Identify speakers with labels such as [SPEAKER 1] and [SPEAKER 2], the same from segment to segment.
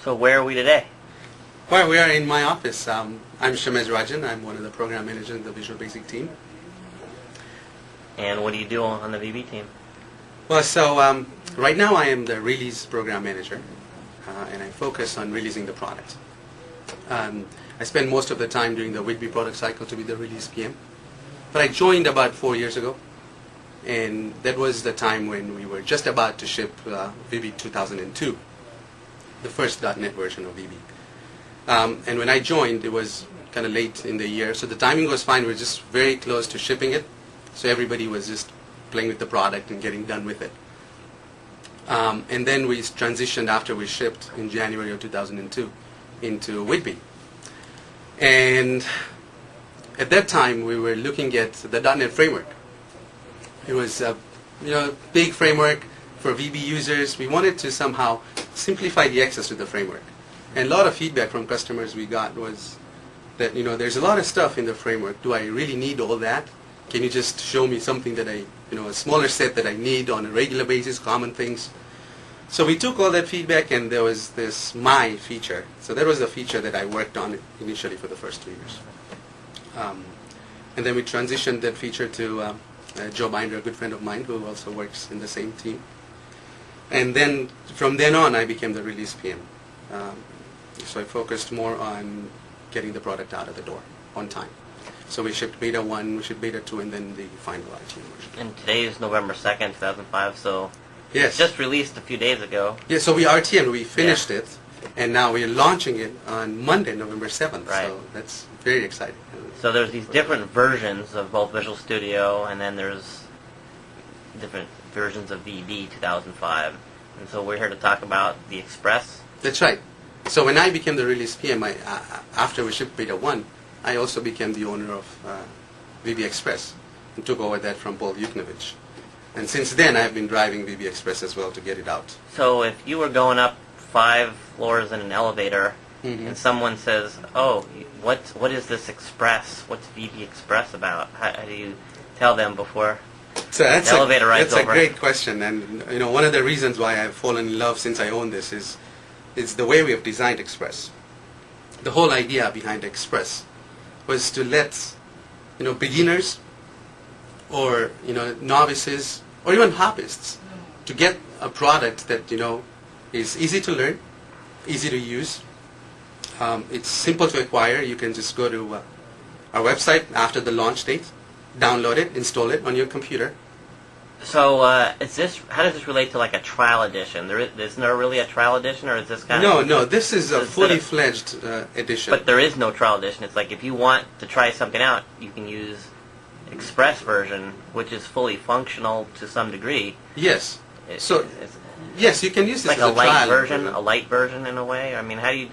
[SPEAKER 1] So where are we today?
[SPEAKER 2] Well, we are in my office. I'm Shamez Rajan. I'm one of the program managers in the Visual Basic team.
[SPEAKER 1] And what do you do on the VB team?
[SPEAKER 2] Well, so right now I am the release program manager, and I focus on releasing the product. I spend most of the time during the Whitby product cycle to be the release PM. But I joined about 4 years ago, and that was the time when we were just about to ship VB 2002, the first .NET version of VB. And when I joined, it was kind of late in the year, so the timing was fine. We were just very close to shipping it, so everybody was just playing with the product and getting done with it. And then we transitioned after we shipped in January of 2002 into Whitby. And at that time, we were looking at the .NET framework. It was a big framework for VB users. We wanted to somehow simplify the access to the framework. And a lot of feedback from customers we got was that, there's a lot of stuff in the framework. Do I really need all that? Can you just show me something that a smaller set that I need on a regular basis, common things? So we took all that feedback, and there was this My feature. So that was the feature that I worked on initially for the first 2 years. And then we transitioned that feature to Joe Binder, a good friend of mine who also works in the same team. And then from then on, I became the release PM. So I focused more on getting the product out of the door on time. So we shipped beta 1, we shipped beta 2, and then the final RTM version.
[SPEAKER 1] And today is November 2nd, 2005, so
[SPEAKER 2] yes.
[SPEAKER 1] It's just released a few days ago.
[SPEAKER 2] Yeah, so we RTM, we finished it, and now we're launching it on Monday, November 7th.
[SPEAKER 1] Right.
[SPEAKER 2] So that's very exciting.
[SPEAKER 1] So there's these different versions of both Visual Studio, and then there's different versions of VB 2005. And so we're here to talk about the Express.
[SPEAKER 2] That's right. So when I became the release PM, after we shipped beta 1, I also became the owner of VB Express and took over that from Paul Yuknovich. And since then, I've been driving VB Express as well to get it out.
[SPEAKER 1] So if you were going up 5 floors in an elevator, and someone says, "Oh, what is this Express? What's VB Express about?" How do you tell them before the elevator ride's over?
[SPEAKER 2] That's a great question, and one of the reasons why I've fallen in love since I own this is the way we have designed Express. The whole idea behind Express was to let beginners or novices or even hobbyists to get a product that is easy to learn, easy to use. It's simple to acquire. You can just go to our website after the launch date, download it, install it on your computer.
[SPEAKER 1] So how does this relate to like a trial edition? Isn't there really a trial edition, or is this kind of...
[SPEAKER 2] No, this is a fully fledged edition.
[SPEAKER 1] But there is no trial edition. It's like if you want to try something out, you can use Express version, which is fully functional to some degree.
[SPEAKER 2] Yes. Yes, you can use this
[SPEAKER 1] like
[SPEAKER 2] as a trial
[SPEAKER 1] version, a light version in a way. I mean, how do you...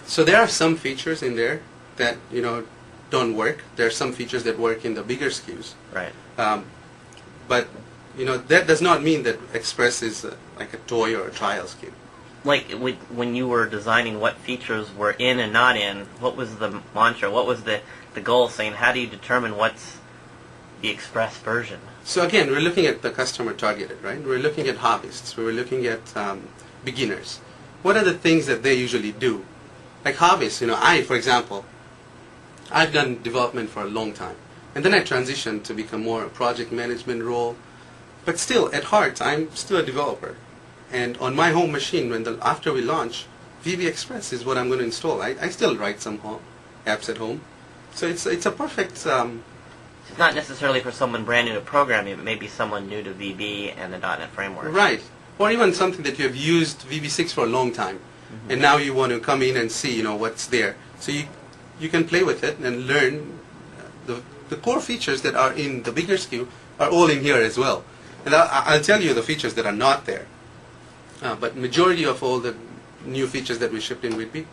[SPEAKER 2] So there are some features in there that don't work. There are some features that work in the bigger SKUs.
[SPEAKER 1] Right.
[SPEAKER 2] But that does not mean that Express is like a toy or a trial SKU.
[SPEAKER 1] Like when you were designing what features were in and not in, what was the mantra? What was the goal? Saying, how do you determine what's the Express version? So
[SPEAKER 2] again, we're looking at the customer targeted, right? We're looking at hobbyists. We're looking at beginners. What are the things that they usually do? Like hobbyists, for example, I've done development for a long time. And then I transitioned to become more a project management role. But still, at heart, I'm still a developer. And on my home machine, after we launch, VB Express is what I'm going to install. I still write some apps at home. So it's a perfect...
[SPEAKER 1] It's not necessarily for someone brand new to programming, but maybe someone new to VB and the .NET framework.
[SPEAKER 2] Right. Or even something that you have used VB6 for a long time. And now you want to come in and see, what's there. So you can play with it and learn the core features that are in the bigger SKU are all in here as well. And I'll tell you the features that are not there. But majority of all the new features that we shipped in Whitby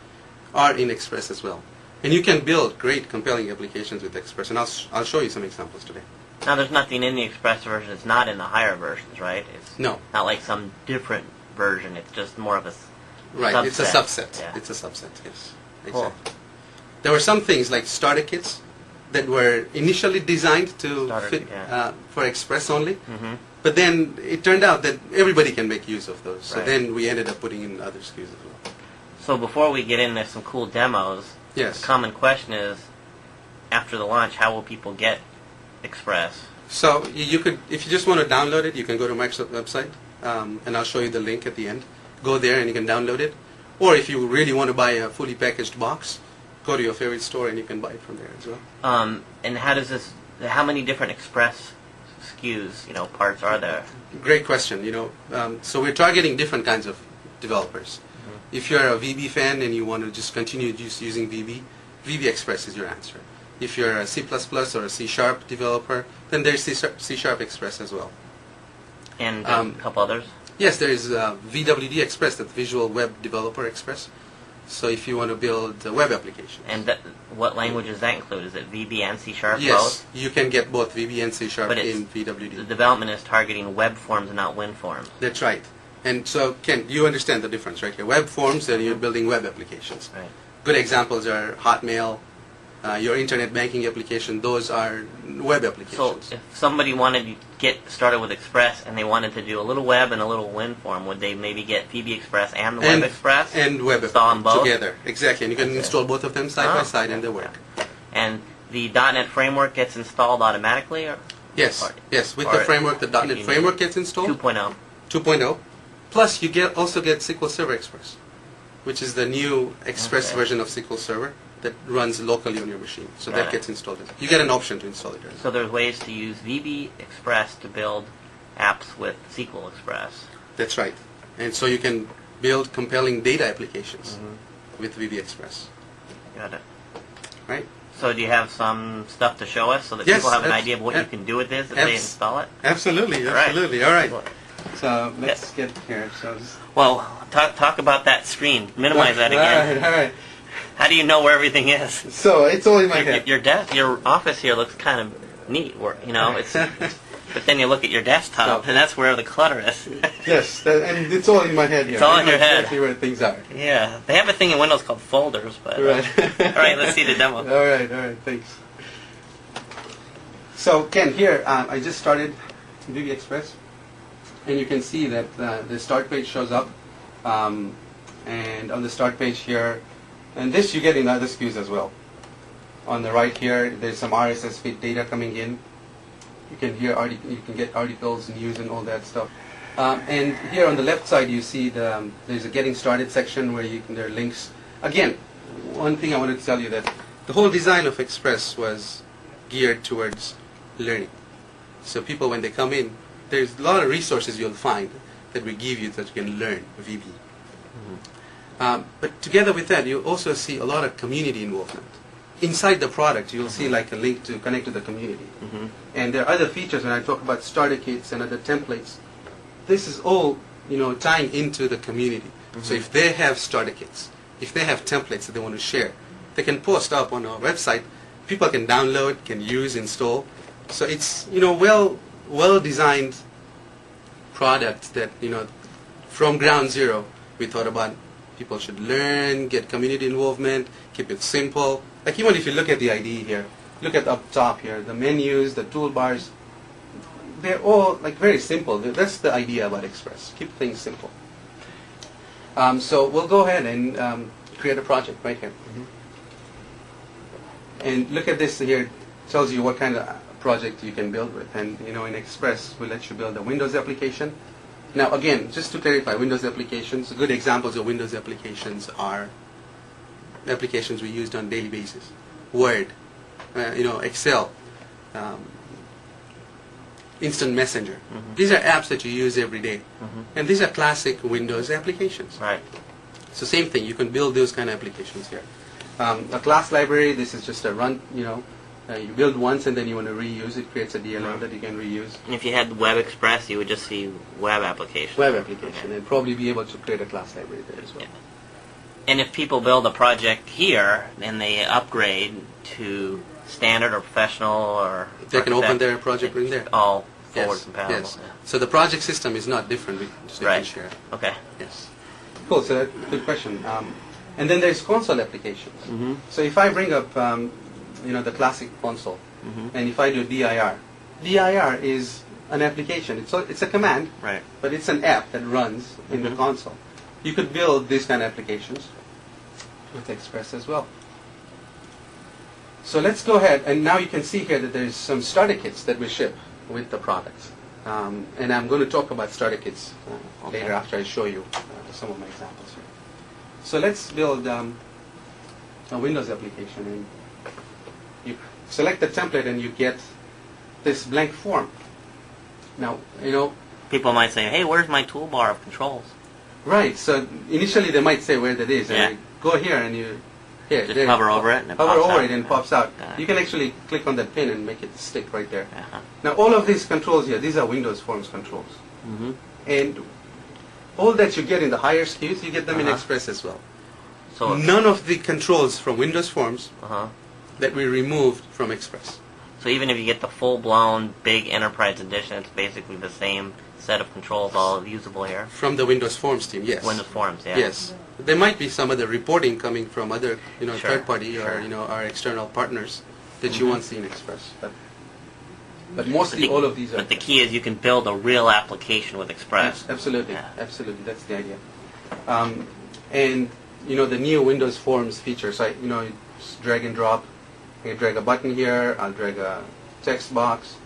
[SPEAKER 2] are in Express as well. And you can build great, compelling applications with Express. And I'll show you some examples today.
[SPEAKER 1] Now, there's nothing in the Express version that's not in the higher versions, right? It's
[SPEAKER 2] no.
[SPEAKER 1] Not like some different version. It's just more of a
[SPEAKER 2] right.
[SPEAKER 1] subset.
[SPEAKER 2] It's a subset.
[SPEAKER 1] Yeah.
[SPEAKER 2] It's a subset, yes.
[SPEAKER 1] Cool.
[SPEAKER 2] Exactly. There were some things like starter kits that were initially designed to fit for Express only. But then it turned out that everybody can make use of those. So then we ended up putting in other SKUs as well.
[SPEAKER 1] So before we get into some cool demos,
[SPEAKER 2] Yes.
[SPEAKER 1] the common question is, after the launch, how will people get Express?
[SPEAKER 2] So you could, if you just want to download it, you can go to Microsoft website, and I'll show you the link at the end. Go there and you can download it. Or if you really want to buy a fully packaged box, go to your favorite store and you can buy it from there as well.
[SPEAKER 1] And how many different Express SKUs, parts are there?
[SPEAKER 2] Great question. So we're targeting different kinds of developers. If you're a VB fan and you want to just continue just using VB, VB Express is your answer. If you're a C++ or a C# developer, then there's C# Express as well.
[SPEAKER 1] And a couple others?
[SPEAKER 2] Yes, there is VWD Express, that's Visual Web Developer Express. So if you want to build web applications.
[SPEAKER 1] And what language does that include? Is it VB and C#
[SPEAKER 2] Yes,
[SPEAKER 1] both?
[SPEAKER 2] you can get both VB and C#
[SPEAKER 1] But
[SPEAKER 2] in
[SPEAKER 1] the
[SPEAKER 2] VWD.
[SPEAKER 1] development is targeting web forms and not Win forms.
[SPEAKER 2] That's right. And so, Ken, you understand the difference, right? Your web forms and you're building web applications.
[SPEAKER 1] Right.
[SPEAKER 2] Good examples are Hotmail, your internet banking application. Those are web
[SPEAKER 1] So
[SPEAKER 2] applications.
[SPEAKER 1] if somebody wanted to get started with Express and they wanted to do a little web and a little Win form, would they maybe get VB Express and the Web Express?
[SPEAKER 2] And web
[SPEAKER 1] Install them both?
[SPEAKER 2] together. Exactly. And you can install both of them side by side and they work.
[SPEAKER 1] And the .NET framework gets installed automatically? Or?
[SPEAKER 2] Yes. Yes. With
[SPEAKER 1] Or
[SPEAKER 2] the framework, the .NET
[SPEAKER 1] you
[SPEAKER 2] framework gets installed.
[SPEAKER 1] 2.0.
[SPEAKER 2] 2.0. Plus, you also get SQL Server Express, which is the new Express
[SPEAKER 1] Okay.
[SPEAKER 2] version of SQL Server that runs locally on your machine. So
[SPEAKER 1] Got
[SPEAKER 2] that
[SPEAKER 1] it.
[SPEAKER 2] gets installed. You get an option to install it.
[SPEAKER 1] So there's ways to use VB Express to build apps with SQL Express.
[SPEAKER 2] That's right. And so you can build compelling data applications with VB Express.
[SPEAKER 1] Got it.
[SPEAKER 2] Right?
[SPEAKER 1] So do you have some stuff to show us so that
[SPEAKER 2] Yes,
[SPEAKER 1] people have an
[SPEAKER 2] abs-
[SPEAKER 1] idea of what you
[SPEAKER 2] ab-
[SPEAKER 1] can do with this if they
[SPEAKER 2] abs-
[SPEAKER 1] install it?
[SPEAKER 2] Absolutely.
[SPEAKER 1] All right.
[SPEAKER 2] Absolutely. All right. So let's get here. So
[SPEAKER 1] Well, talk about that screen. Minimize that again.
[SPEAKER 2] All right.
[SPEAKER 1] How do you know where everything is?
[SPEAKER 2] So it's all in my head.
[SPEAKER 1] Your office here looks kind of neat. But then you look at your desktop, and that's where the clutter is.
[SPEAKER 2] Yes, and it's all in my head here.
[SPEAKER 1] It's all
[SPEAKER 2] I
[SPEAKER 1] in
[SPEAKER 2] know
[SPEAKER 1] your head.
[SPEAKER 2] exactly where things are.
[SPEAKER 1] Yeah, they have a thing in Windows called folders, but
[SPEAKER 2] Right.
[SPEAKER 1] all right, let's see the demo.
[SPEAKER 2] All right, thanks. So Ken, here I just started VB Express, and you can see that the start page shows up, and on the start page here, and this you get in other SKUs as well. On the right here, there's some RSS feed data coming in. You can get articles, news, and all that stuff. And here on the left side, you see there's a Getting Started section where there are links. Again, one thing I wanted to tell you that the whole design of Express was geared towards learning. So people, when they come in, there's a lot of resources you'll find that we give you that you can learn VB. But together with that, you also see a lot of community involvement. Inside the product, you'll see like a link to connect to the community. And there are other features when I talk about starter kits and other templates. This is all, tying into the community. So if they have starter kits, if they have templates that they want to share, they can post up on our website. People can download, can use, install. So it's, well designed product that, from ground zero, we thought about people should learn, get community involvement, keep it simple. Like even if you look at the IDE here, look at up top here, the menus, the toolbars, they're all like very simple. That's the idea about Express. Keep things simple. So we'll go ahead and create a project right here. And look at this here. It tells you what kind of project you can build with. And in Express, we'll let you build a Windows application. Now again, just to clarify, Windows applications, good examples of Windows applications are applications we used on a daily basis. Word, Excel, Instant Messenger. These are apps that you use every day. And these are classic Windows applications.
[SPEAKER 1] Right.
[SPEAKER 2] So same thing, you can build those kind of applications here. A class library, this is just a run, you build once and then you want to reuse it, creates a DLL that you can reuse.
[SPEAKER 1] And if you had Web Express, you would just see web application.
[SPEAKER 2] Web application, and probably be able to create a class library there as well.
[SPEAKER 1] Yeah. And if people build a project here and they upgrade to standard or professional or
[SPEAKER 2] They can open
[SPEAKER 1] architect,
[SPEAKER 2] their project in there.
[SPEAKER 1] all forward
[SPEAKER 2] Yes,
[SPEAKER 1] compatible.
[SPEAKER 2] yes. So the project system is not different. We just need to
[SPEAKER 1] Right.
[SPEAKER 2] share.
[SPEAKER 1] Okay.
[SPEAKER 2] Yes. Cool. So that's a good question. And then there's console applications.
[SPEAKER 1] Mhm.
[SPEAKER 2] So if I bring up, the classic console, and if I do dir, dir is an application. It's a command,
[SPEAKER 1] Right.
[SPEAKER 2] but it's an app that runs in the console. You could build these kind of applications. with Express as well. So let's go ahead, and now you can see here that there's some starter kits that we ship with the products. And I'm going to talk about starter kits later after I show you some of my examples here. So let's build a Windows application, and you select the template and you get this blank form. Now,
[SPEAKER 1] People might say, hey, where's my toolbar of controls?
[SPEAKER 2] right, so initially they might say where that is,
[SPEAKER 1] Yeah.
[SPEAKER 2] and you go here and you
[SPEAKER 1] Just hover over it and it
[SPEAKER 2] hover
[SPEAKER 1] pops
[SPEAKER 2] over
[SPEAKER 1] out.
[SPEAKER 2] it and it pops out.
[SPEAKER 1] Got it.
[SPEAKER 2] You can actually click on that pin and make it stick right there.
[SPEAKER 1] Uh-huh.
[SPEAKER 2] Now all of these controls here, these are Windows Forms controls.
[SPEAKER 1] Mm-hmm.
[SPEAKER 2] And all that you get in the higher SKUs, you get them in
[SPEAKER 1] Uh-huh.
[SPEAKER 2] Express as well.
[SPEAKER 1] So,
[SPEAKER 2] None of the controls from Windows Forms
[SPEAKER 1] uh-huh.
[SPEAKER 2] that we removed from Express.
[SPEAKER 1] So even if you get the full-blown big enterprise edition, it's basically the same set of controls, all usable here.
[SPEAKER 2] From the Windows Forms team, yes.
[SPEAKER 1] Windows Forms, yeah.
[SPEAKER 2] Yes. There might be some other reporting coming from other,
[SPEAKER 1] Sure,
[SPEAKER 2] third party
[SPEAKER 1] sure.
[SPEAKER 2] or, our external partners that you
[SPEAKER 1] Mhm.
[SPEAKER 2] won't see in Express. But mostly all of these are.
[SPEAKER 1] But the key is you can build a real application with Express.
[SPEAKER 2] Absolutely,
[SPEAKER 1] Yeah.
[SPEAKER 2] absolutely. That's the idea. And the new Windows Forms features, you just drag and drop. I can drag a button here. I'll drag a text box,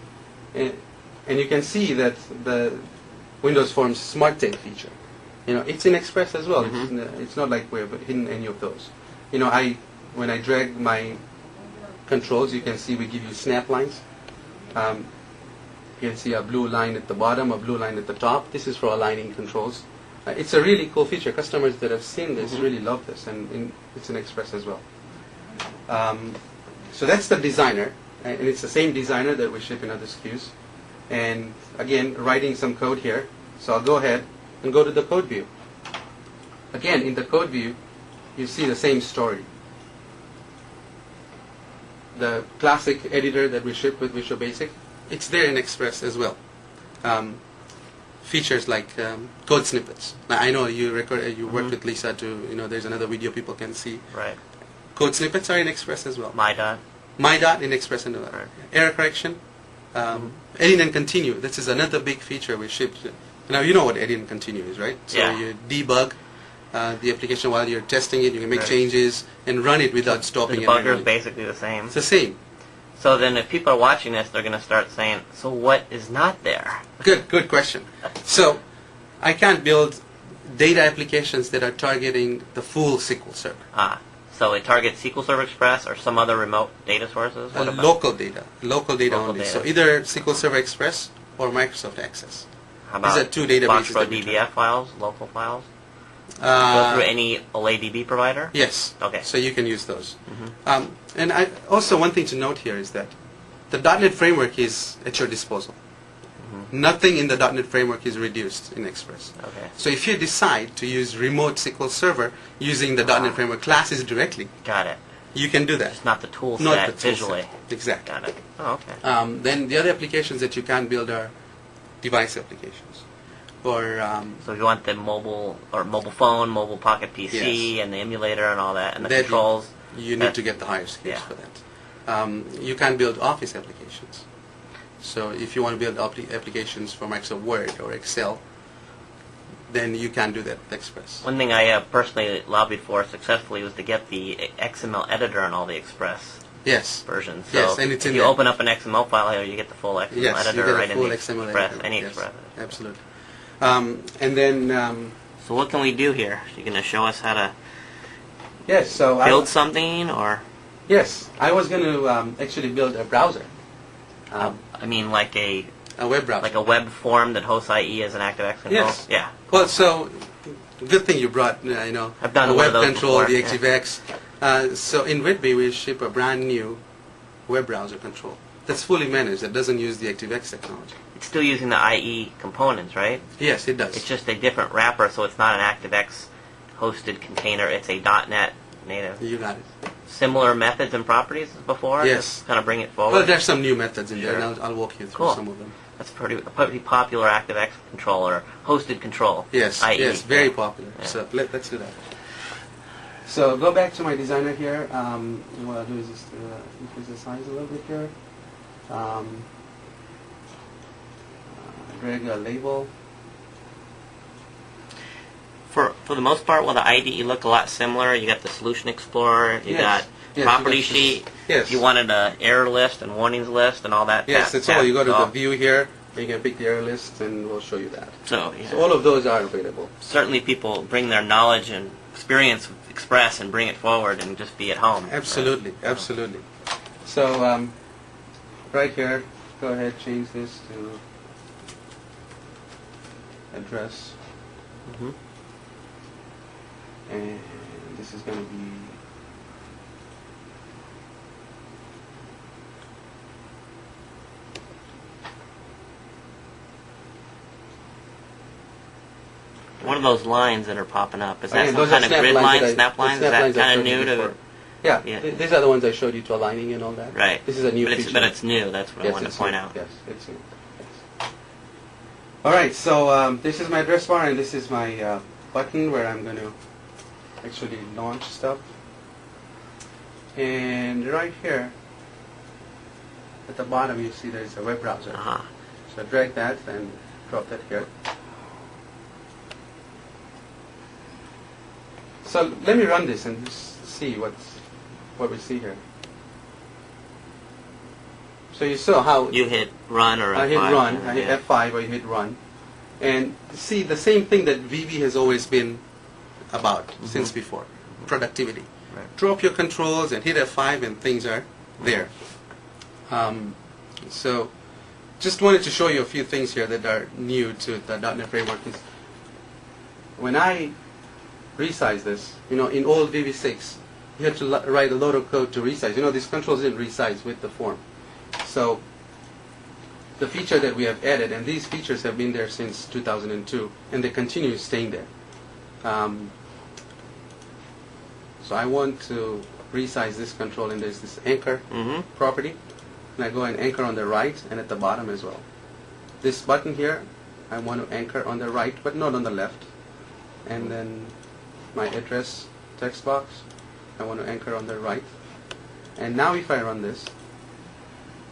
[SPEAKER 2] and you can see that the Windows Forms Smart Take feature, it's in Express as well.
[SPEAKER 1] Mhm.
[SPEAKER 2] It's not like we've hidden any of those. When I drag my controls, you can see we give you snap lines. You can see a blue line at the bottom, a blue line at the top. This is for aligning controls. It's a really cool feature. Customers that have seen this
[SPEAKER 1] Mhm.
[SPEAKER 2] really love this, and it's in Express as well. So that's the designer, and it's the same designer that we ship in other SKUs. And again, writing some code here. So I'll go ahead and go to the code view. Again, in the code view, you see the same story. The classic editor that we ship with Visual Basic, it's there in Express as well. Features like code snippets. Now, I know you worked with Lisa to, there's another video people can see.
[SPEAKER 1] Right.
[SPEAKER 2] Code snippets are in Express as well.
[SPEAKER 1] My dot.
[SPEAKER 2] My dot in Express and
[SPEAKER 1] Right.
[SPEAKER 2] error correction. Edit and continue. This is another big feature we shipped. Now you know what edit and continue is, right? So
[SPEAKER 1] Yeah.
[SPEAKER 2] you debug the application while you're testing it. You can make
[SPEAKER 1] Right.
[SPEAKER 2] changes and run it without
[SPEAKER 1] The
[SPEAKER 2] stopping. and
[SPEAKER 1] debugger is
[SPEAKER 2] rerunning.
[SPEAKER 1] basically the same.
[SPEAKER 2] It's the same.
[SPEAKER 1] So then if people are watching this, they're going to start saying, so what is not there?
[SPEAKER 2] Good question. So I can't build data applications that are targeting the full SQL Server.
[SPEAKER 1] So it targets SQL Server Express or some other remote data sources? What about
[SPEAKER 2] Local data
[SPEAKER 1] Local
[SPEAKER 2] only.
[SPEAKER 1] data.
[SPEAKER 2] So either SQL Server Express or Microsoft Access.
[SPEAKER 1] how about
[SPEAKER 2] these are two databases
[SPEAKER 1] Foxborough
[SPEAKER 2] that we
[SPEAKER 1] DBF files, local files? Go through any OLADB provider?
[SPEAKER 2] Yes.
[SPEAKER 1] Okay.
[SPEAKER 2] So you can use those.
[SPEAKER 1] Mhm.
[SPEAKER 2] And also one thing to note here is that the .NET framework is at your disposal. Nothing in the .NET framework is reduced in Express.
[SPEAKER 1] Okay.
[SPEAKER 2] So if you decide to use remote SQL Server using the .NET framework classes directly,
[SPEAKER 1] Got it.
[SPEAKER 2] you can do that.
[SPEAKER 1] It's not the tool set
[SPEAKER 2] Not the tool
[SPEAKER 1] visually.
[SPEAKER 2] set. Exactly.
[SPEAKER 1] Got it. Oh, okay.
[SPEAKER 2] Then the other applications that you can build are device applications. Or
[SPEAKER 1] So if you want the mobile or mobile phone, mobile pocket PC,
[SPEAKER 2] Yes.
[SPEAKER 1] and the emulator and all that, and the
[SPEAKER 2] That
[SPEAKER 1] controls.
[SPEAKER 2] you need to get the higher skills
[SPEAKER 1] Yeah.
[SPEAKER 2] for that. You can build Office applications. So if you want to build applications for Microsoft Word or Excel, then you can do that with Express.
[SPEAKER 1] One thing I personally lobbied for successfully was to get the XML editor on all the Express
[SPEAKER 2] Yes.
[SPEAKER 1] versions. So
[SPEAKER 2] Yes, and it's
[SPEAKER 1] if
[SPEAKER 2] in
[SPEAKER 1] you
[SPEAKER 2] there.
[SPEAKER 1] open up an XML file here, you get the full XML
[SPEAKER 2] Yes, you
[SPEAKER 1] editor
[SPEAKER 2] get a
[SPEAKER 1] right
[SPEAKER 2] full
[SPEAKER 1] in the
[SPEAKER 2] XML
[SPEAKER 1] Express,
[SPEAKER 2] editor.
[SPEAKER 1] any
[SPEAKER 2] Yes,
[SPEAKER 1] Express.
[SPEAKER 2] absolutely. And then,
[SPEAKER 1] So what can we do here? You're going to show us how to
[SPEAKER 2] yes, so
[SPEAKER 1] build something, or
[SPEAKER 2] yes, I was going to actually build a browser,
[SPEAKER 1] I mean, like a
[SPEAKER 2] web browser.
[SPEAKER 1] web form that hosts IE as an ActiveX control.
[SPEAKER 2] Yes.
[SPEAKER 1] Yeah.
[SPEAKER 2] Well, so good thing you brought,
[SPEAKER 1] I've done
[SPEAKER 2] the
[SPEAKER 1] one
[SPEAKER 2] web
[SPEAKER 1] of those
[SPEAKER 2] control,
[SPEAKER 1] before,
[SPEAKER 2] the
[SPEAKER 1] yeah.
[SPEAKER 2] ActiveX. So in Whitby, we ship a brand new web browser control that's fully managed, that doesn't use the ActiveX technology.
[SPEAKER 1] It's still using the IE components, right?
[SPEAKER 2] Yes, it does.
[SPEAKER 1] It's just a different wrapper, so it's not an ActiveX hosted container. It's a .NET native.
[SPEAKER 2] You got it.
[SPEAKER 1] Similar methods and properties as before.
[SPEAKER 2] Yes.
[SPEAKER 1] Just kind of bring it forward.
[SPEAKER 2] Well, there's some new methods in there,
[SPEAKER 1] Sure.
[SPEAKER 2] and I'll walk you through
[SPEAKER 1] Cool.
[SPEAKER 2] some of them.
[SPEAKER 1] That's a pretty popular ActiveX controller, hosted control.
[SPEAKER 2] Yes,
[SPEAKER 1] IE.
[SPEAKER 2] yes, very
[SPEAKER 1] Yeah.
[SPEAKER 2] popular.
[SPEAKER 1] Yeah.
[SPEAKER 2] So let's do that. So go back to my designer here. What I'll do is just increase the size a little bit here. Drag a label.
[SPEAKER 1] For the most part, will the IDE look a lot similar? You got the Solution Explorer, you
[SPEAKER 2] Yes.
[SPEAKER 1] got property sheet.
[SPEAKER 2] Yes.
[SPEAKER 1] You wanted an error list and warnings list and all that.
[SPEAKER 2] Yes, it's all. You go to
[SPEAKER 1] so,
[SPEAKER 2] the view here, you can pick the error list, and we'll show you that.
[SPEAKER 1] So, yeah.
[SPEAKER 2] So all of those are available.
[SPEAKER 1] Certainly people bring their knowledge and experience with Express and bring it forward and just be at home.
[SPEAKER 2] Absolutely,
[SPEAKER 1] Right?
[SPEAKER 2] absolutely. So right here, go ahead, change this to address,
[SPEAKER 1] Mhm.
[SPEAKER 2] and this is going to be
[SPEAKER 1] What are those lines that are popping up? Is that
[SPEAKER 2] Again,
[SPEAKER 1] some
[SPEAKER 2] those
[SPEAKER 1] kind
[SPEAKER 2] are
[SPEAKER 1] of
[SPEAKER 2] snap
[SPEAKER 1] grid
[SPEAKER 2] lines
[SPEAKER 1] lines,
[SPEAKER 2] that I-
[SPEAKER 1] snap
[SPEAKER 2] the
[SPEAKER 1] lines? Is
[SPEAKER 2] snap
[SPEAKER 1] that
[SPEAKER 2] lines I
[SPEAKER 1] kind
[SPEAKER 2] showed
[SPEAKER 1] of
[SPEAKER 2] you
[SPEAKER 1] new to...
[SPEAKER 2] before. Yeah,
[SPEAKER 1] Yeah.
[SPEAKER 2] these are the ones I showed you to aligning and all that.
[SPEAKER 1] Right.
[SPEAKER 2] This is a new
[SPEAKER 1] but
[SPEAKER 2] feature.
[SPEAKER 1] It's new. That's what I wanted to point
[SPEAKER 2] new.
[SPEAKER 1] out.
[SPEAKER 2] Yes, it's new. Yes. All right, so this is my address bar, and this is my button where I'm going to actually launch stuff. And right here, at the bottom, you see there's a web browser.
[SPEAKER 1] Uh-huh.
[SPEAKER 2] So drag that and drop that here. So let me run this and just see what we see here. So you saw how
[SPEAKER 1] You hit run or F5.
[SPEAKER 2] I hit run, I hit
[SPEAKER 1] yeah.
[SPEAKER 2] F5 or you hit run. And see the same thing that VB has always been about since before, productivity.
[SPEAKER 1] Right.
[SPEAKER 2] Drop your controls and hit F5 and things are there. So just wanted to show you a few things here that are new to the .NET framework. When I resize this, in old VB6, you had to write a lot of code to resize. These controls didn't resize with the form. So the feature that we have added, and these features have been there since 2002, and they continue staying there. So I want to resize this control, and there's this anchor property, and I go and anchor on the right and at the bottom as well. This button here, I want to anchor on the right, but not on the left. And then my address text box, I want to anchor on the right. And now if I run this,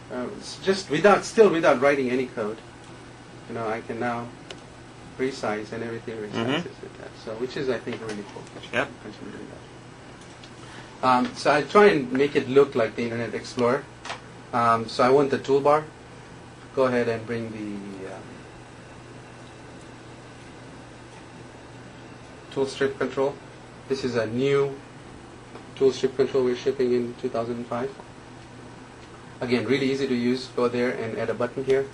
[SPEAKER 2] it's just without writing any code, I can now resize and everything resizes with that. So which is I think really cool.
[SPEAKER 1] Yep.
[SPEAKER 2] Continue doing that. So I try and make it look like the Internet Explorer. So I want the toolbar. Go ahead and bring the tool strip control. This is a new tool strip control we're shipping in 2005. Again, really easy to use. Go there and add a button here.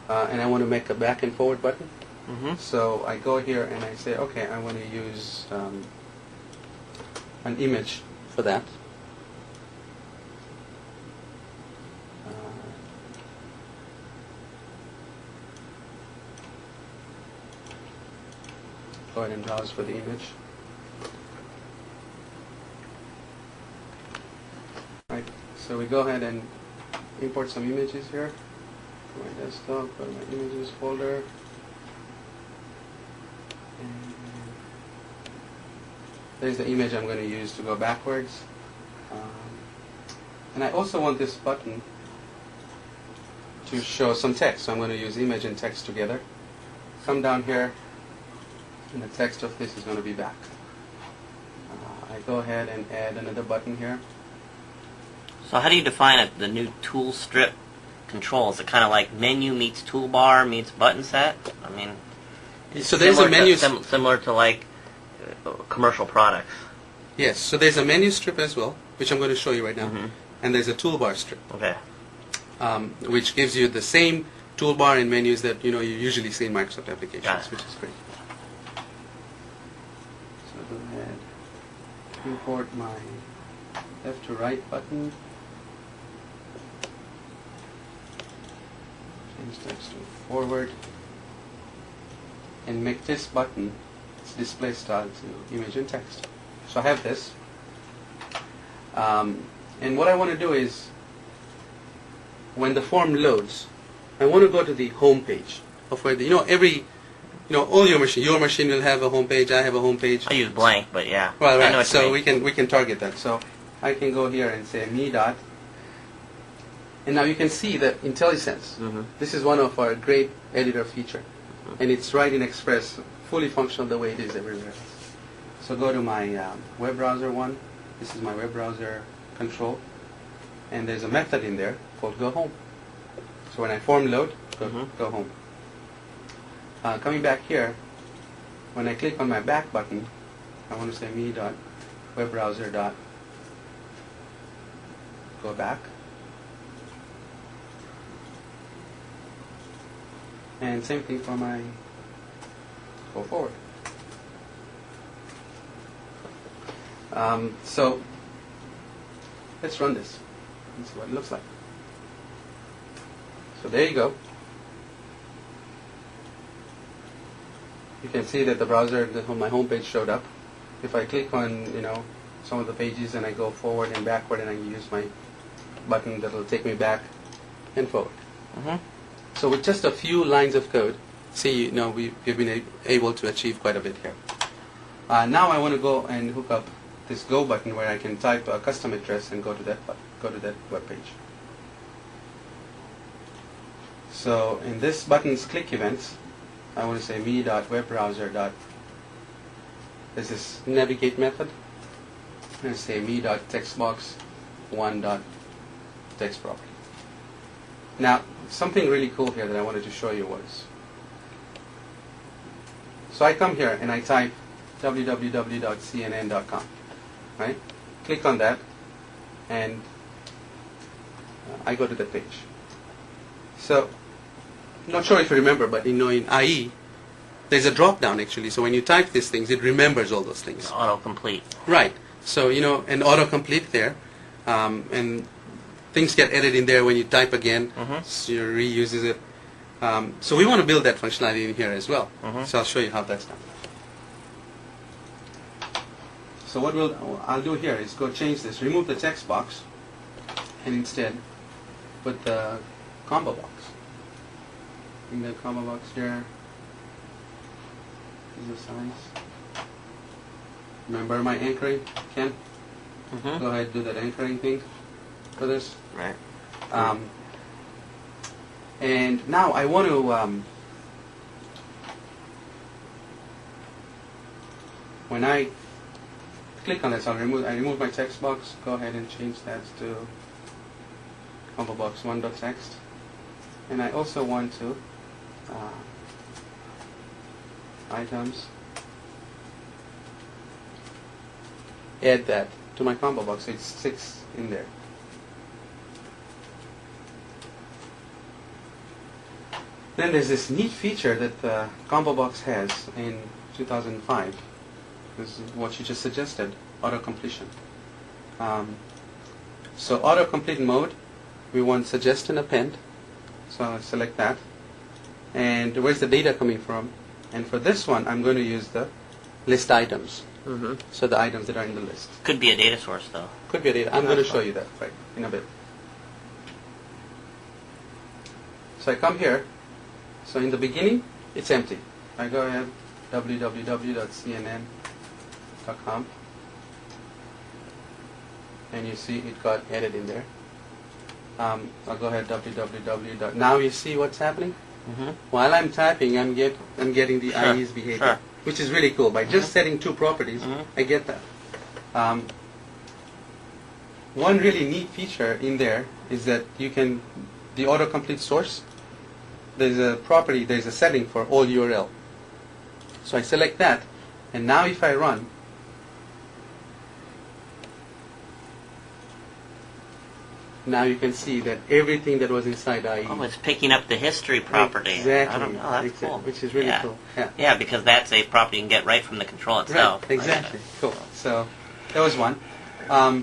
[SPEAKER 2] And I want to make a back and forward button. So I go here and I say, okay, I want to use an image for that. Go ahead and browse for the image. Right, so we go ahead and import some images here. Go to my desktop, go to my images folder. And there's the image I'm going to use to go backwards. And I also want this button to show some text, so I'm going to use image and text together. Come down here, and the text of this is going to be back. I go ahead and add another button here.
[SPEAKER 1] So how do you define it, the new tool strip control? Is it kind of like menu meets toolbar meets button set? I mean,
[SPEAKER 2] So there's a menu.
[SPEAKER 1] Similar to like commercial products.
[SPEAKER 2] Yes, so there's a menu strip as well, which I'm going to show you right now. And there's a toolbar strip,
[SPEAKER 1] Okay.
[SPEAKER 2] which gives you the same toolbar and menus that you usually see in Microsoft applications, which is great. So go ahead, import my left to right button. Change text to forward, and make this button its display style to image and text. So I have this. And what I want to do is, when the form loads, I want to go to the home page of where all your machine will have a home page. I have a home page.
[SPEAKER 1] I use blank, but yeah.
[SPEAKER 2] Well,
[SPEAKER 1] I know
[SPEAKER 2] right.
[SPEAKER 1] what
[SPEAKER 2] So
[SPEAKER 1] you mean.
[SPEAKER 2] we can target that. So I can go here and say me dot, and now you can see that IntelliSense. This is one of our great editor feature, and it's right in Express, fully functional the way it is everywhere else. So go to my web browser one. This is my web browser control. And there's a method in there called go home. So when I form load, go home. Coming back here, when I click on my back button, I want to say me.webbrowser. Go back. And same thing for my go forward. So let's run this. This is what it looks like. So there you go. You can see that the browser, my home page showed up. If I click on, some of the pages and I go forward and backward and I use my button, that will take me back and forward. So with just a few lines of code, see, we've been able to achieve quite a bit here. Now I want to go and hook up this Go button where I can type a custom address and go to that web page. So in this button's click events, I want to say me.webbrowser. There's this navigate method. And say me.textbox1.textProperty. Now, something really cool here that I wanted to show you was, so I come here and I type www.cnn.com, right? Click on that, and I go to the page. So, not sure if you remember, but in IE, there's a drop down actually. So when you type these things, it remembers all those things.
[SPEAKER 1] Autocomplete.
[SPEAKER 2] Right. So, an autocomplete there, and things get added in there when you type again, so it reuses it. So we want to build that functionality in here as well. So I'll show you how that's done. So what I'll do here is go change this, remove the text box, and instead put the combo box. In the combo box here is the size. Remember my anchoring, Ken? Go ahead, do that anchoring thing for this.
[SPEAKER 1] Right.
[SPEAKER 2] And now I want to when I click on this, I remove my text box. Go ahead and change that to combo box 1.text. And I also want to items, add that to my combo box. So it's 6 in there. Then there's this neat feature that the combo box has in 2005. This is what you just suggested, auto-completion. So auto-complete mode, we want suggest and append. So I'll select that. And where's the data coming from? And for this one, I'm going to use the list items. So the items that are in the list.
[SPEAKER 1] Could be a data source, though.
[SPEAKER 2] Could be a data. I'm going to show you that in a bit. So I come here. So in the beginning, it's empty. I go ahead, www.cnn.com, and you see it got added in there. I'll go ahead, www. Now you see what's happening? While I'm typing, I'm getting the IE's behavior, which is really cool. By just setting 2 properties, I get that. One really neat feature in there is that you can, the autocomplete source, there's a property, there's a setting for all URL. So I select that, and now if I run, now you can see that everything that was inside IE.
[SPEAKER 1] Oh, it's picking up the history property.
[SPEAKER 2] Exactly.
[SPEAKER 1] I don't know, that's cool.
[SPEAKER 2] Which is really cool.
[SPEAKER 1] Yeah, because that's a property you can get right from the control itself.
[SPEAKER 2] Right, exactly. Cool. So that was one. Now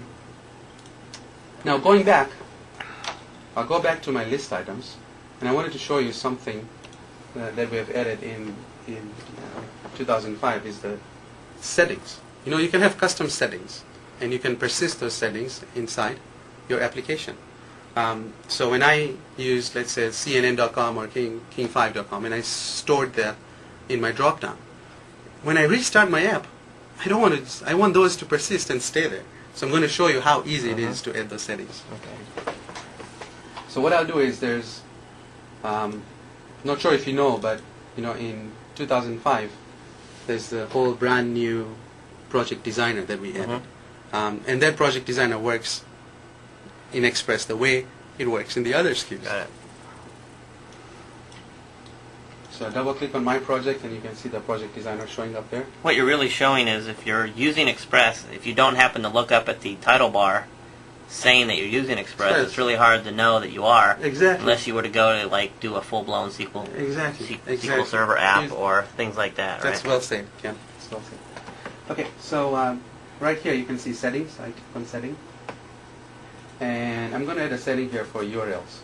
[SPEAKER 2] going back, I'll go back to my list items, and I wanted to show you something that we have added in 2005 is the settings. You can have custom settings, and you can persist those settings inside your application. So when I use, let's say, CNN.com or King5.com, and I stored that in my dropdown, when I restart my app, I want those to persist and stay there. So I'm going to show you how easy it is to add those settings.
[SPEAKER 1] Okay.
[SPEAKER 2] So what I'll do is there's, not sure if you know, but in 2005, there's a whole brand new project designer that we added. And that project designer works in Express the way it works in the other SKUs.
[SPEAKER 1] Got it.
[SPEAKER 2] So double click on my project and you can see the project designer showing up there.
[SPEAKER 1] What you're really showing is if you're using Express, if you don't happen to look up at the title bar saying that you're using Express,
[SPEAKER 2] Yes.
[SPEAKER 1] it's really hard to know that you are.
[SPEAKER 2] Exactly.
[SPEAKER 1] Unless you were to go to like do a full-blown SQL SQL Server app or things like that, right?
[SPEAKER 2] That's well said, Ken. That's well said. Okay, so right here you can see settings. I click on setting. And I'm going to add a setting here for URLs.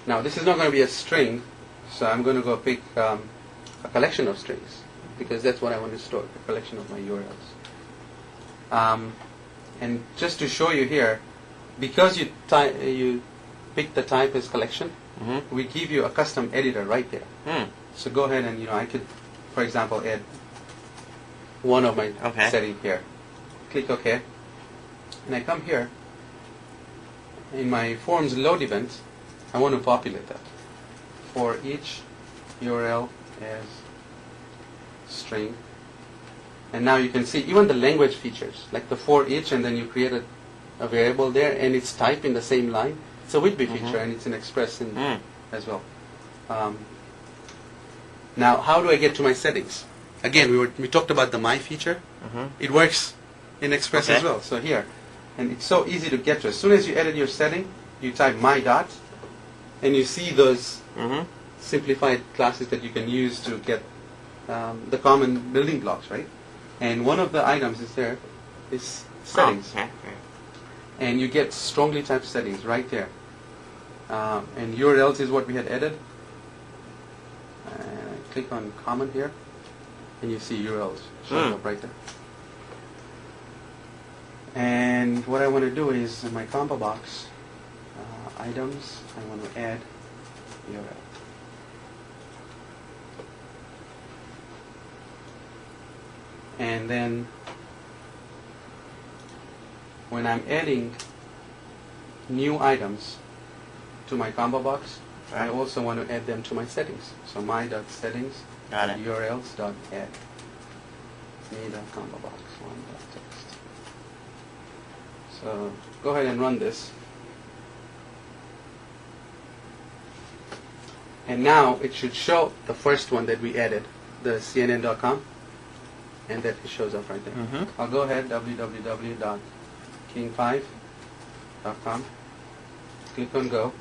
[SPEAKER 2] Now this is not going to be a string, so I'm going to go pick a collection of strings because that's what I want to store, a collection of my URLs. And just to show you here, because you pick the type as collection, we give you a custom editor right there. So go ahead and I could, for example, add one of my settings here. Click OK, and I come here. In my forms load event, I want to populate that for each URL as string. And now you can see even the language features, like the for each, and then you create a variable there, and it's typed in the same line. It's a Whitby feature, and it's an Express as well. Now, how do I get to my settings? Again, we talked about the My feature. It works in Express as well. So here, and it's so easy to get to. As soon as you edit your setting, you type my dot, and you see those simplified classes that you can use to get the common building blocks, right? And one of the items is there is settings. And you get strongly typed settings right there. And URLs is what we had added. Click on common here, and you see URLs showing up right there. And what I want to do is in my combo box, items, I want to add URL. And then when I'm adding new items to my combo box, I also want to add them to my settings. So my.settings URLs.add me.combo box one.text. So go ahead and run this. And now it should show the first one that we added, the CNN.com. And that shows up right there. I'll go ahead, www.king5.com, click on go,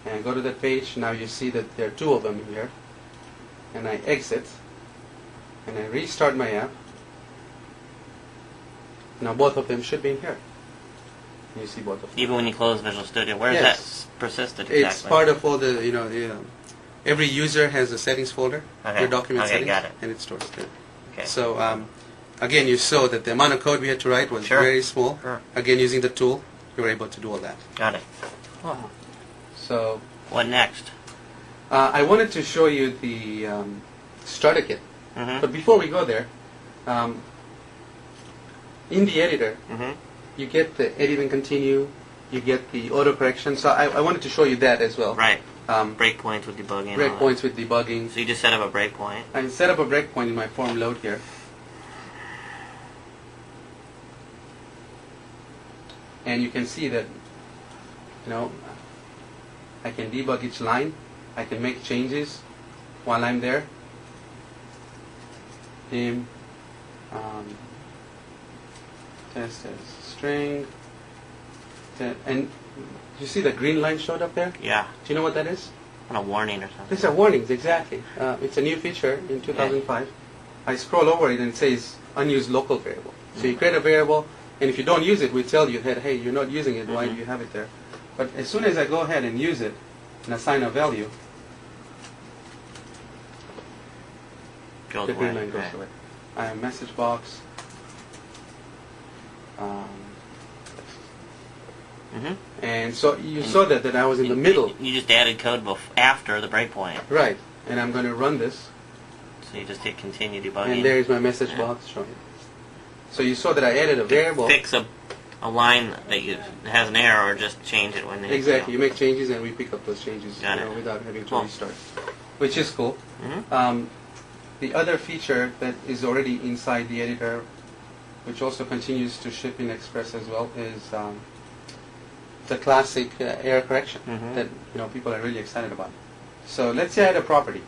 [SPEAKER 2] and go to that page. Now you see that there are two of them here. And I exit, and I restart my app. Now both of them should be in here. You see both of them.
[SPEAKER 1] Even when you close Visual Studio, where is that persisted exactly?
[SPEAKER 2] It's part of all the, every user has a settings folder, their document settings,
[SPEAKER 1] got it.
[SPEAKER 2] and it stores there.
[SPEAKER 1] Okay.
[SPEAKER 2] So again, you saw that the amount of code we had to write was very small. Again, using the tool, you were able to do all that.
[SPEAKER 1] Got it.
[SPEAKER 2] So
[SPEAKER 1] what next?
[SPEAKER 2] I wanted to show you the starter kit. But before we go there, in the editor, you get the edit and continue, you get the auto correction. So I wanted to show you that as well.
[SPEAKER 1] Right. Breakpoints with debugging.
[SPEAKER 2] Breakpoints with debugging.
[SPEAKER 1] So you just set up a breakpoint.
[SPEAKER 2] I set up a breakpoint in my form load here. And you can see that, I can debug each line. I can make changes while I'm there. Name, test as string, and you see the green line showed up there?
[SPEAKER 1] Yeah.
[SPEAKER 2] Do you know what that is?
[SPEAKER 1] A warning or something.
[SPEAKER 2] These are warnings, exactly. It's a new feature in 2005. I scroll over it and it says unused local variable. So you create a variable, and if you don't use it, we tell you that, hey, you're not using it, why do you have it there? But as soon as I go ahead and use it and assign a value, the green line goes away. I have message box. And so you saw that I was in the middle.
[SPEAKER 1] You just added code after the breakpoint.
[SPEAKER 2] Right. And I'm going to run this.
[SPEAKER 1] So you just hit continue debugging.
[SPEAKER 2] And there's my message box showing. So you saw that I added a variable.
[SPEAKER 1] Fix a line that has an error, or just change it when they...
[SPEAKER 2] Exactly. You make changes and we pick up those changes without having to restart. Which is cool. the other feature that is already inside the editor, which also continues to ship in Express as well, is the classic error correction that people are really excited about. So let's say I had a property.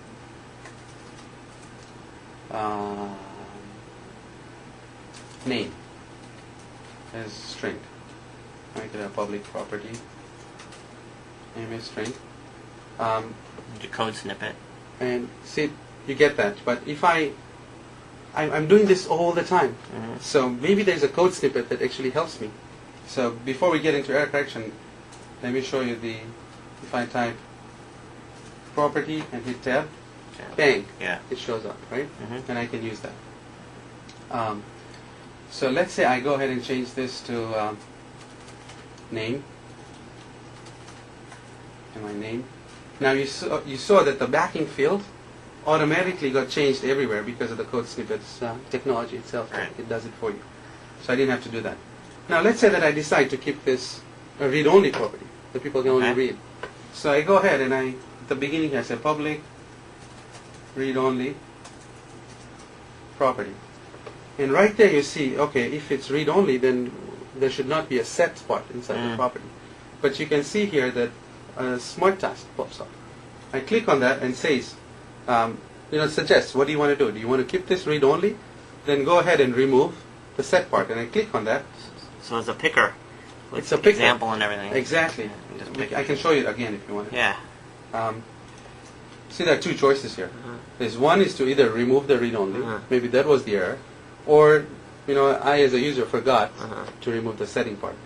[SPEAKER 2] Name as string. Make it a public property. Name is string.
[SPEAKER 1] The code snippet.
[SPEAKER 2] And see, you get that. But if I'm doing this all the time, so maybe there's a code snippet that actually helps me. So before we get into error correction, let me show you if I type property and hit tab, bang, it shows up, right? And I can use that. So let's say I go ahead and change this to name, and my name. Now you saw that the backing field automatically got changed everywhere because of the code snippets technology itself.
[SPEAKER 1] Right.
[SPEAKER 2] It does it for you. So I didn't have to do that. Now let's say that I decide to keep this a read-only property that people can only read. So I go ahead and at the beginning I say public read-only property. And right there you see, okay, if it's read-only, then there should not be a set spot inside the property. But you can see here that a smart task pops up. I click on that and says, suggests, what do you want to do? Do you want to keep this read-only? Then go ahead and remove the set part. And I click on that.
[SPEAKER 1] So it's a picker. With
[SPEAKER 2] It's a picker.
[SPEAKER 1] example and everything.
[SPEAKER 2] Exactly. I can show you it again if you want.
[SPEAKER 1] Yeah.
[SPEAKER 2] See, there are two choices here. There's one is to either remove the read-only, maybe that was the error, or I as a user forgot to remove the setting part.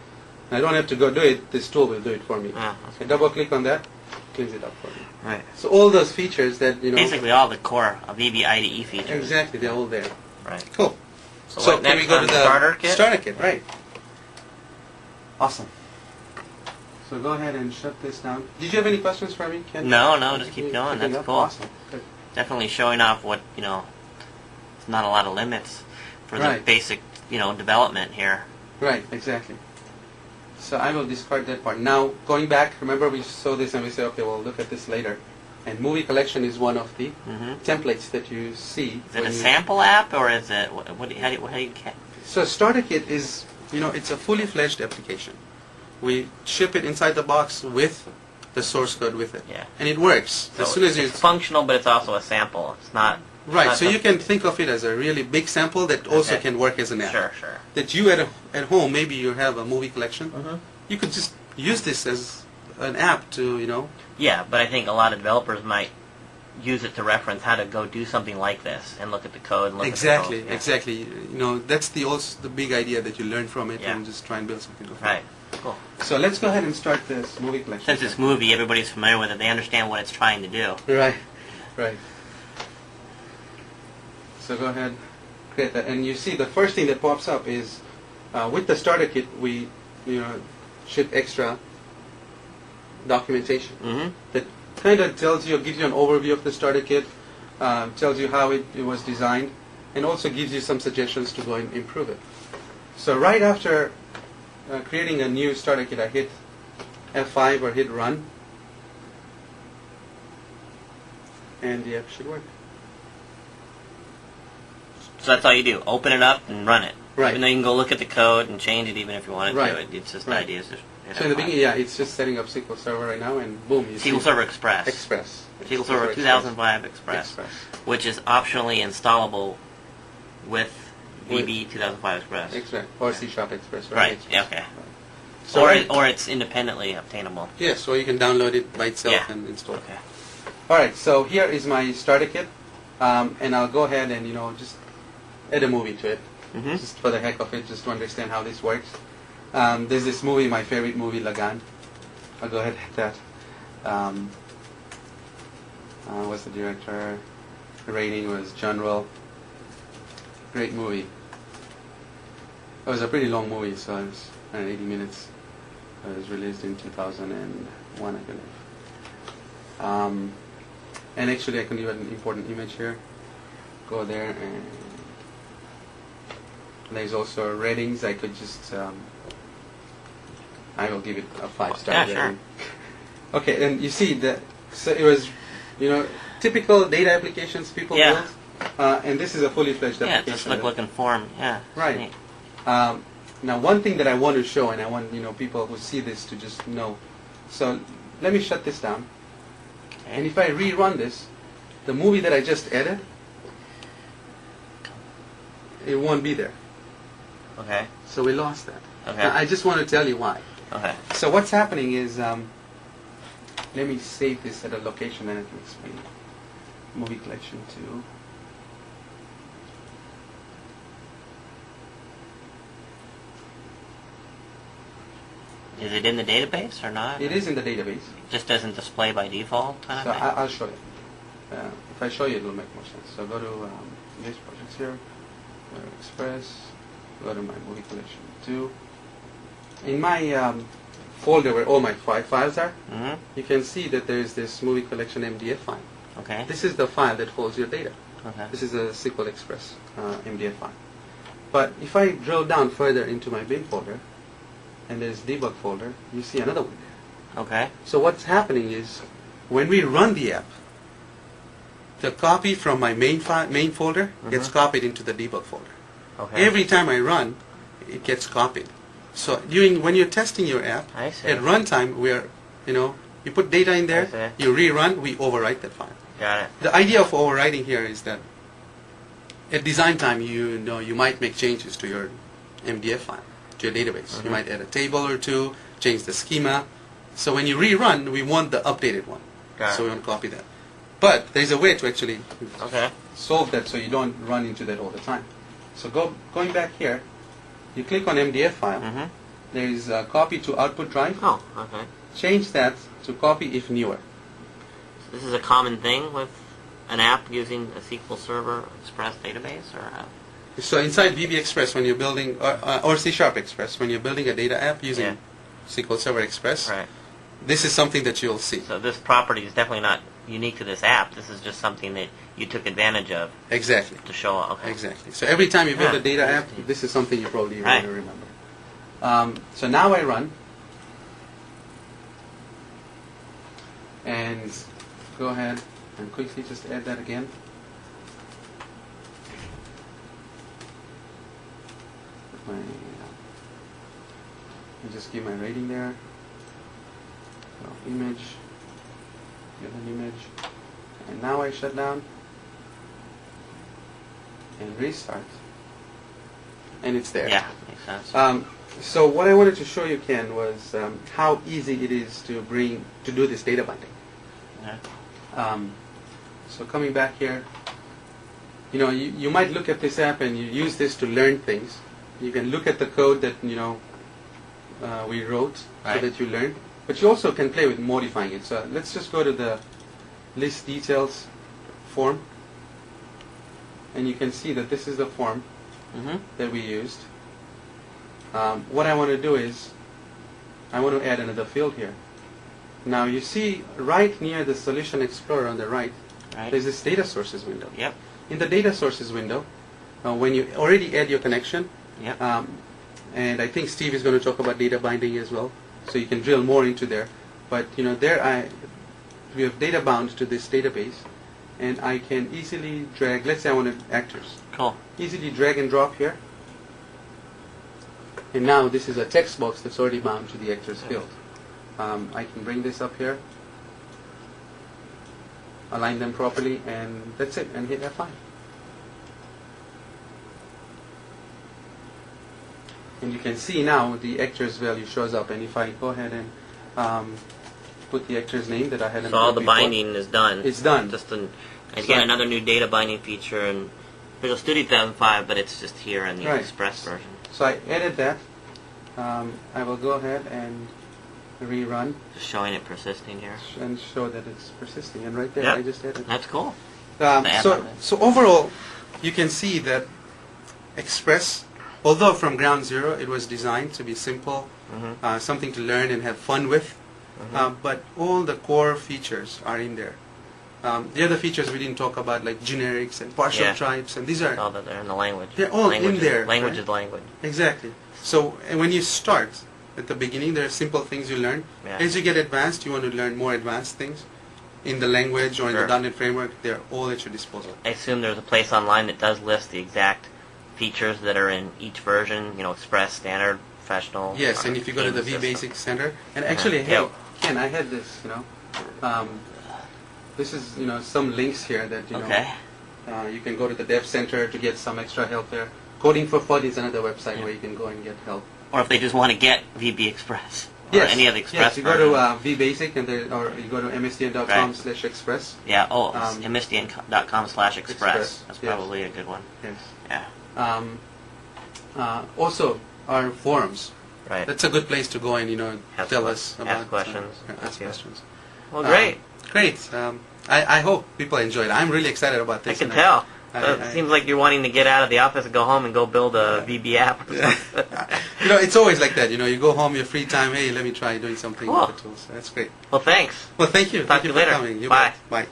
[SPEAKER 2] And I don't have to go do it. This tool will do it for me. I double-click on that, cleans it up for me.
[SPEAKER 1] Right.
[SPEAKER 2] So all those features that
[SPEAKER 1] basically all the core of VB IDE features.
[SPEAKER 2] Exactly, they're all there.
[SPEAKER 1] Right.
[SPEAKER 2] Cool.
[SPEAKER 1] So
[SPEAKER 2] can we go to the
[SPEAKER 1] starter kit?
[SPEAKER 2] Starter kit, right? Awesome. So go ahead and shut this down. Did you have any questions for me, Ken?
[SPEAKER 1] No, just keep going. That's cool.
[SPEAKER 2] Awesome. Good.
[SPEAKER 1] Definitely showing off what There's not a lot of limits for the basic development here.
[SPEAKER 2] Right. Exactly. So I will discard that part. Now, going back, remember we saw this and we said, okay, we'll look at this later. And movie collection is one of the templates that you see.
[SPEAKER 1] Is it a sample app or is it how do you get?
[SPEAKER 2] So Starter Kit is, it's a fully fledged application. We ship it inside the box with the source code with it.
[SPEAKER 1] Yeah.
[SPEAKER 2] And it works.
[SPEAKER 1] So
[SPEAKER 2] as soon as
[SPEAKER 1] it's functional, but it's also a sample. It's not.
[SPEAKER 2] Right,
[SPEAKER 1] not
[SPEAKER 2] so you can think of it as a really big sample that also can work as an app.
[SPEAKER 1] Sure.
[SPEAKER 2] That you at home, maybe you have a movie collection, you could just use this as an app to,
[SPEAKER 1] Yeah, but I think a lot of developers might use it to reference how to go do something like this and look at the code and look at the code.
[SPEAKER 2] Exactly. That's the big idea that you learn from it and just try and build something of it.
[SPEAKER 1] Right. Cool.
[SPEAKER 2] So let's go ahead and start this movie collection.
[SPEAKER 1] Since it's movie, everybody's familiar with it. They understand what it's trying to do.
[SPEAKER 2] Right. So go ahead, create that. And you see the first thing that pops up is, with the starter kit, we ship extra documentation that kind of gives you an overview of the starter kit, tells you how it was designed, and also gives you some suggestions to go and improve it. So right after creating a new starter kit, I hit F5 or hit run, and the app should work.
[SPEAKER 1] So that's all you do. Open it up and run it.
[SPEAKER 2] Right.
[SPEAKER 1] Even though you can go look at the code and change it even if you wanted
[SPEAKER 2] Right.
[SPEAKER 1] to. It's just the idea is just
[SPEAKER 2] So in the beginning, it's just setting up SQL Server right now, and boom, you
[SPEAKER 1] SQL
[SPEAKER 2] see
[SPEAKER 1] Server Express. SQL Server 2005 Express, which is optionally installable with VB 2005 Express.
[SPEAKER 2] Or C# Express, right?
[SPEAKER 1] Right. Yeah, okay.
[SPEAKER 2] So
[SPEAKER 1] or it's independently obtainable.
[SPEAKER 2] Yes, or you can download it by itself and install it.
[SPEAKER 1] Okay.
[SPEAKER 2] All right, so here is my starter kit, and I'll go ahead and just add a movie to it, just for the heck of it, just to understand how this works. There's this movie, my favorite movie, Lagan. I'll go ahead and hit that. What's the director? The rating was general. Great movie. It was a pretty long movie, so it was 180 minutes. It was released in 2001, I believe. And actually, I can give it an important image here. Go there, and there's also ratings. I could just, I will give it a 5-star rating.
[SPEAKER 1] Sure.
[SPEAKER 2] Okay, and you see that, so it was, typical data applications people build. And this is a fully fledged
[SPEAKER 1] Yeah,
[SPEAKER 2] application.
[SPEAKER 1] just like looking form. Yeah. it's
[SPEAKER 2] Right.
[SPEAKER 1] neat.
[SPEAKER 2] Now, one thing that I want to show, and I want people who see this to just know. So let me shut this down.
[SPEAKER 1] Okay.
[SPEAKER 2] And if I rerun this, the movie that I just added, it won't be there.
[SPEAKER 1] Okay.
[SPEAKER 2] So we lost that.
[SPEAKER 1] Okay.
[SPEAKER 2] Now, I just want to tell you why.
[SPEAKER 1] Okay.
[SPEAKER 2] So what's happening is, let me save this at a location and I can explain. Movie collection 2.
[SPEAKER 1] Is it in the database or not?
[SPEAKER 2] It is in the database.
[SPEAKER 1] It just doesn't display by default, kind
[SPEAKER 2] So
[SPEAKER 1] of thing.
[SPEAKER 2] I'll show you. If I show you, it will make more sense. So go to this projects here, go to Express, go to my movie collection 2. In my folder where all my files are,
[SPEAKER 1] Mm-hmm.
[SPEAKER 2] you can see that there is this movie collection MDF file.
[SPEAKER 1] Okay.
[SPEAKER 2] This is the file that holds your data.
[SPEAKER 1] Okay.
[SPEAKER 2] This is a SQL Express MDF file. But if I drill down further into my bin folder, and there's debug folder, you see another one there.
[SPEAKER 1] Okay.
[SPEAKER 2] So what's happening is, when we run the app, the copy from my main folder gets copied into the debug folder.
[SPEAKER 1] Okay.
[SPEAKER 2] Every time I run, it gets copied. So when you're testing your app,
[SPEAKER 1] I see.
[SPEAKER 2] at runtime, you put data in there,
[SPEAKER 1] I see.
[SPEAKER 2] you rerun, we overwrite that file.
[SPEAKER 1] Got it.
[SPEAKER 2] The idea of overwriting here is that at design time, you might make changes to your MDF file, to your database. You might add a table or two, change the schema. So when you rerun, we want the updated one.
[SPEAKER 1] Got
[SPEAKER 2] So
[SPEAKER 1] it.
[SPEAKER 2] we want to copy that. But there's a way to actually
[SPEAKER 1] Okay.
[SPEAKER 2] solve that so you don't run into that all the time. So going back here, you click on MDF file.
[SPEAKER 1] Mm-hmm.
[SPEAKER 2] There is a copy to output drive.
[SPEAKER 1] Oh, okay.
[SPEAKER 2] Change that to copy if newer.
[SPEAKER 1] This is a common thing with an app using a SQL Server Express database, or how?
[SPEAKER 2] So inside VB Express, when you're building, or C# Express, when you're building a data app using
[SPEAKER 1] Yeah.
[SPEAKER 2] SQL Server Express,
[SPEAKER 1] Right.
[SPEAKER 2] this is something that you'll see.
[SPEAKER 1] So this property is definitely not unique to this app. This is just something that you took advantage of
[SPEAKER 2] Exactly.
[SPEAKER 1] to show. Okay.
[SPEAKER 2] Exactly. So every time you build
[SPEAKER 1] Yeah.
[SPEAKER 2] a data app, this is something you probably want
[SPEAKER 1] Right.
[SPEAKER 2] to remember. So now I run, and go ahead and quickly just add that again. Put and just give my rating there. So image, give an image, and now I shut down and restart, and it's there.
[SPEAKER 1] Yeah, makes sense.
[SPEAKER 2] So what I wanted to show you, Ken, was how easy it is to do this data binding.
[SPEAKER 1] Yeah.
[SPEAKER 2] So coming back here, you might look at this app and you use this to learn things. You can look at the code that we wrote
[SPEAKER 1] Right.
[SPEAKER 2] so that you learn, but you also can play with modifying it. So let's just go to the list details form, and you can see that this is the form
[SPEAKER 1] Mm-hmm.
[SPEAKER 2] that we used. What I want to do is, I want to add another field here. Now you see right near the Solution Explorer on the right,
[SPEAKER 1] Right.
[SPEAKER 2] there's this Data Sources window.
[SPEAKER 1] Yep.
[SPEAKER 2] In the Data Sources window, when you already add your connection,
[SPEAKER 1] Yep.
[SPEAKER 2] and I think Steve is going to talk about data binding as well, so you can drill more into there. But there we have data bound to this database, and I can easily drag. Let's say I wanted actors.
[SPEAKER 1] Cool.
[SPEAKER 2] Easily drag and drop here. And now this is a text box that's already bound to the actors field. I can bring this up here, align them properly, and that's it, and hit F5. And you can see now the actors value shows up, and if I go ahead and put the actor's name that I hadn't
[SPEAKER 1] So all
[SPEAKER 2] put
[SPEAKER 1] the
[SPEAKER 2] before,
[SPEAKER 1] binding is done.
[SPEAKER 2] it's done.
[SPEAKER 1] Just again,
[SPEAKER 2] So-
[SPEAKER 1] another new data binding feature in Visual Studio 2005, but it's just here in the
[SPEAKER 2] Right.
[SPEAKER 1] Express version.
[SPEAKER 2] So I added that. I will go ahead and rerun
[SPEAKER 1] Just showing it persisting here.
[SPEAKER 2] and show that it's persisting. And right there,
[SPEAKER 1] Yep.
[SPEAKER 2] I just added.
[SPEAKER 1] That's cool. The app
[SPEAKER 2] So,
[SPEAKER 1] of it.
[SPEAKER 2] so overall, you can see that Express, although from ground zero, it was designed to be simple,
[SPEAKER 1] Mm-hmm.
[SPEAKER 2] something to learn and have fun with, but all the core features are in there. The other features we didn't talk about, like generics and partial
[SPEAKER 1] Yeah.
[SPEAKER 2] types, and these are
[SPEAKER 1] All that they're in the language.
[SPEAKER 2] They're all
[SPEAKER 1] language
[SPEAKER 2] in there,
[SPEAKER 1] Language
[SPEAKER 2] right?
[SPEAKER 1] is language.
[SPEAKER 2] exactly. So and when you start at the beginning, there are simple things you learn.
[SPEAKER 1] Yeah.
[SPEAKER 2] As you get advanced, you want to learn more advanced things. in the language or in
[SPEAKER 1] Sure.
[SPEAKER 2] the .NET framework, they're all at your disposal.
[SPEAKER 1] I assume there's a place online that does list the exact features that are in each version. Express, standard, professional.
[SPEAKER 2] Yes, and if you go to the
[SPEAKER 1] Game
[SPEAKER 2] vBasic Center, and actually,
[SPEAKER 1] Yeah.
[SPEAKER 2] hey, Ken, I had this, this is, some links here that,
[SPEAKER 1] Okay.
[SPEAKER 2] You can go to the Dev Center to get some extra help there. Coding for FUD is another website where you can go and get help.
[SPEAKER 1] Or if they just want to get VB Express. Or
[SPEAKER 2] Yes,
[SPEAKER 1] any of the Express
[SPEAKER 2] yes, you go to
[SPEAKER 1] versions.
[SPEAKER 2] vBasic or you go to msdn.com/express.
[SPEAKER 1] Yeah,
[SPEAKER 2] um,
[SPEAKER 1] msdn.com/express.
[SPEAKER 2] Express,
[SPEAKER 1] That's
[SPEAKER 2] yes.
[SPEAKER 1] probably a good one.
[SPEAKER 2] Yes.
[SPEAKER 1] Yeah.
[SPEAKER 2] Also, our forums.
[SPEAKER 1] Right.
[SPEAKER 2] That's a good place to go and
[SPEAKER 1] Ask
[SPEAKER 2] tell
[SPEAKER 1] que-
[SPEAKER 2] us about
[SPEAKER 1] ask questions.
[SPEAKER 2] ask
[SPEAKER 1] Yeah.
[SPEAKER 2] questions.
[SPEAKER 1] Well, great.
[SPEAKER 2] Great. I hope people enjoy it. I'm really excited about
[SPEAKER 1] I
[SPEAKER 2] this.
[SPEAKER 1] can
[SPEAKER 2] and
[SPEAKER 1] tell.
[SPEAKER 2] I-
[SPEAKER 1] It seems like you're wanting to get out of the office and go home and go build a VB app.
[SPEAKER 2] It's always like that. You go home, your free time. Hey, let me try doing something
[SPEAKER 1] Cool.
[SPEAKER 2] with the tools. That's great.
[SPEAKER 1] Well, thanks.
[SPEAKER 2] Well, thank you.
[SPEAKER 1] Talk
[SPEAKER 2] Thank
[SPEAKER 1] to
[SPEAKER 2] you
[SPEAKER 1] you
[SPEAKER 2] for
[SPEAKER 1] later.
[SPEAKER 2] coming. You
[SPEAKER 1] Bye.
[SPEAKER 2] bet. Bye.